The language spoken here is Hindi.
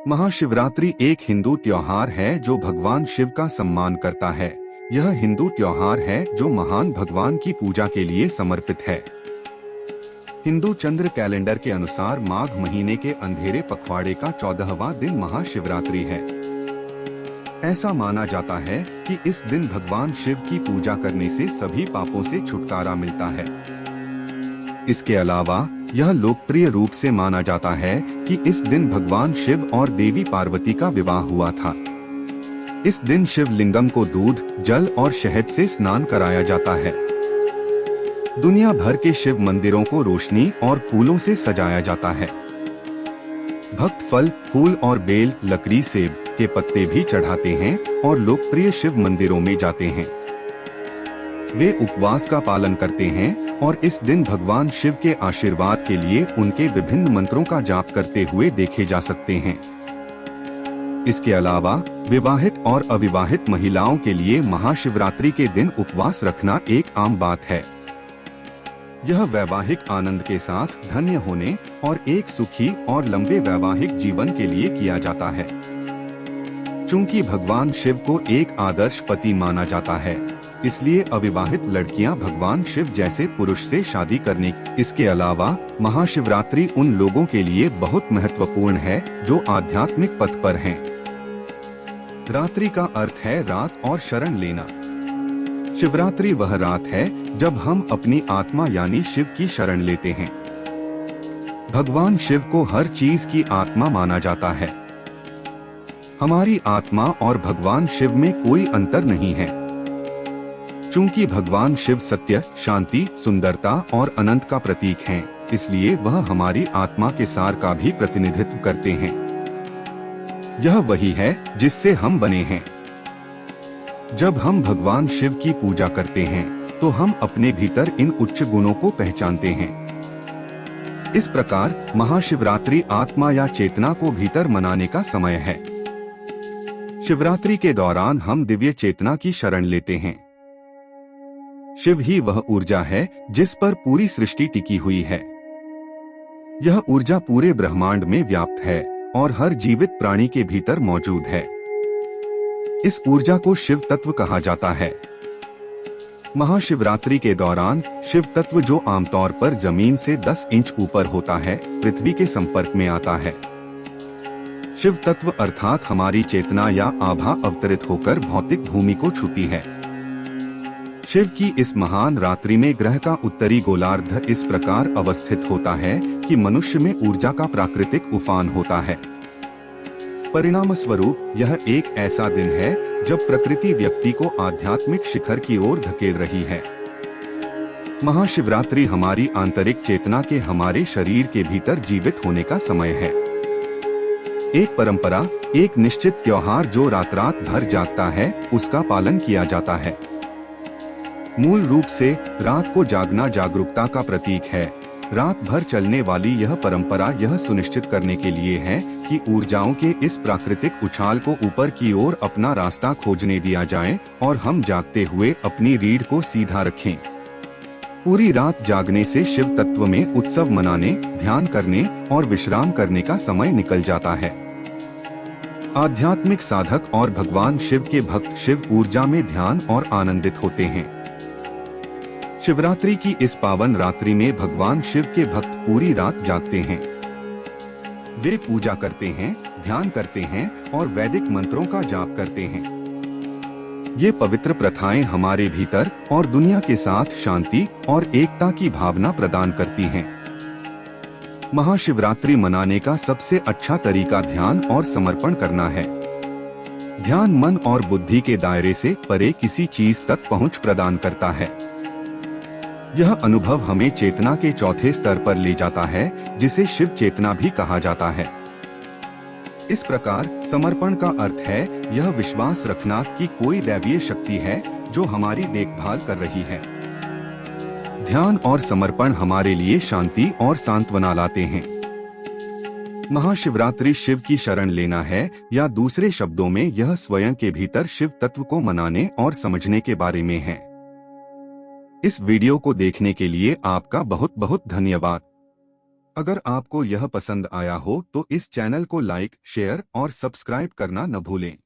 महाशिवरात्रि एक हिंदू त्योहार है जो भगवान शिव का सम्मान करता है। यह हिंदू त्योहार है जो महान भगवान की पूजा के लिए समर्पित है। हिंदू चंद्र कैलेंडर के अनुसार माघ महीने के अंधेरे पखवाड़े का 14वां दिन महाशिवरात्रि है। ऐसा माना जाता है कि इस दिन भगवान शिव की पूजा करने से सभी पापों से छुटकारा मिलता है। इसके अलावा यह लोकप्रिय रूप से माना जाता है कि इस दिन भगवान शिव और देवी पार्वती का विवाह हुआ था। इस दिन शिवलिंगम को दूध, जल और शहद से स्नान कराया जाता है। दुनिया भर के शिव मंदिरों को रोशनी और फूलों से सजाया जाता है। भक्त फल, फूल और बेल, लकड़ी, सेब के पत्ते भी चढ़ाते हैं और लोकप्रिय शिव मंदिरों में जाते हैं। वे उपवास का पालन करते हैं और इस दिन भगवान शिव के आशीर्वाद के लिए उनके विभिन्न मंत्रों का जाप करते हुए देखे जा सकते हैं। इसके अलावा विवाहित और अविवाहित महिलाओं के लिए महाशिवरात्रि के दिन उपवास रखना एक आम बात है। यह वैवाहिक आनंद के साथ धन्य होने और एक सुखी और लंबे वैवाहिक जीवन के लिए किया जाता है। चूंकि भगवान शिव को एक आदर्श पति माना जाता है, इसलिए अविवाहित लड़कियां भगवान शिव जैसे पुरुष से शादी करने। इसके अलावा महाशिवरात्रि उन लोगों के लिए बहुत महत्वपूर्ण है जो आध्यात्मिक पथ पर हैं। रात्रि का अर्थ है रात और शरण लेना। शिवरात्रि वह रात है जब हम अपनी आत्मा यानी शिव की शरण लेते हैं। भगवान शिव को हर चीज की आत्मा माना जाता है। हमारी आत्मा और भगवान शिव में कोई अंतर नहीं है। चूंकि भगवान शिव सत्य, शांति, सुंदरता और अनंत का प्रतीक हैं, इसलिए वह हमारी आत्मा के सार का भी प्रतिनिधित्व करते हैं। यह वही है जिससे हम बने हैं। जब हम भगवान शिव की पूजा करते हैं तो हम अपने भीतर इन उच्च गुणों को पहचानते हैं। इस प्रकार महाशिवरात्रि आत्मा या चेतना को भीतर मनाने का समय है। शिवरात्रि के दौरान हम दिव्य चेतना की शरण लेते हैं। शिव ही वह ऊर्जा है जिस पर पूरी सृष्टि टिकी हुई है। यह ऊर्जा पूरे ब्रह्मांड में व्याप्त है और हर जीवित प्राणी के भीतर मौजूद है। इस ऊर्जा को शिव तत्व कहा जाता है। महाशिवरात्रि के दौरान शिव तत्व, जो आमतौर पर जमीन से 10 इंच ऊपर होता है, पृथ्वी के संपर्क में आता है। शिव तत्व अर्थात हमारी चेतना या आभा अवतरित होकर भौतिक भूमि को छूती है। शिव की इस महान रात्रि में ग्रह का उत्तरी गोलार्ध इस प्रकार अवस्थित होता है कि मनुष्य में ऊर्जा का प्राकृतिक उफान होता है। परिणाम स्वरूप यह एक ऐसा दिन है जब प्रकृति व्यक्ति को आध्यात्मिक शिखर की ओर धकेल रही है। महाशिवरात्रि हमारी आंतरिक चेतना के हमारे शरीर के भीतर जीवित होने का समय है। एक परंपरा, एक निश्चित त्योहार जो रात रात भर जागता है, उसका पालन किया जाता है। मूल रूप से रात को जागना जागरूकता का प्रतीक है। रात भर चलने वाली यह परंपरा यह सुनिश्चित करने के लिए है कि ऊर्जाओं के इस प्राकृतिक उछाल को ऊपर की ओर अपना रास्ता खोजने दिया जाए और हम जागते हुए अपनी रीढ़ को सीधा रखें। पूरी रात जागने से शिव तत्व में उत्सव मनाने, ध्यान करने और विश्राम करने का समय निकल जाता है। आध्यात्मिक साधक और भगवान शिव के भक्त शिव ऊर्जा में ध्यान और आनंदित होते हैं। शिवरात्रि की इस पावन रात्रि में भगवान शिव के भक्त पूरी रात जागते हैं। वे पूजा करते हैं, ध्यान करते हैं और वैदिक मंत्रों का जाप करते हैं। ये पवित्र प्रथाएं हमारे भीतर और दुनिया के साथ शांति और एकता की भावना प्रदान करती हैं। महाशिवरात्रि मनाने का सबसे अच्छा तरीका ध्यान और समर्पण करना है। ध्यान मन और बुद्धि के दायरे से परे किसी चीज तक पहुंच प्रदान करता है। यह अनुभव हमें चेतना के चौथे स्तर पर ले जाता है, जिसे शिव चेतना भी कहा जाता है। इस प्रकार समर्पण का अर्थ है यह विश्वास रखना कि कोई दैवीय शक्ति है जो हमारी देखभाल कर रही है। ध्यान और समर्पण हमारे लिए शांति और सांत्वना लाते हैं। महाशिवरात्रि शिव की शरण लेना है, या दूसरे शब्दों में यह स्वयं के भीतर शिव तत्व को मनाने और समझने के बारे में है। इस वीडियो को देखने के लिए आपका बहुत बहुत धन्यवाद। अगर आपको यह पसंद आया हो तो इस चैनल को लाइक, शेयर और सब्सक्राइब करना न भूलें।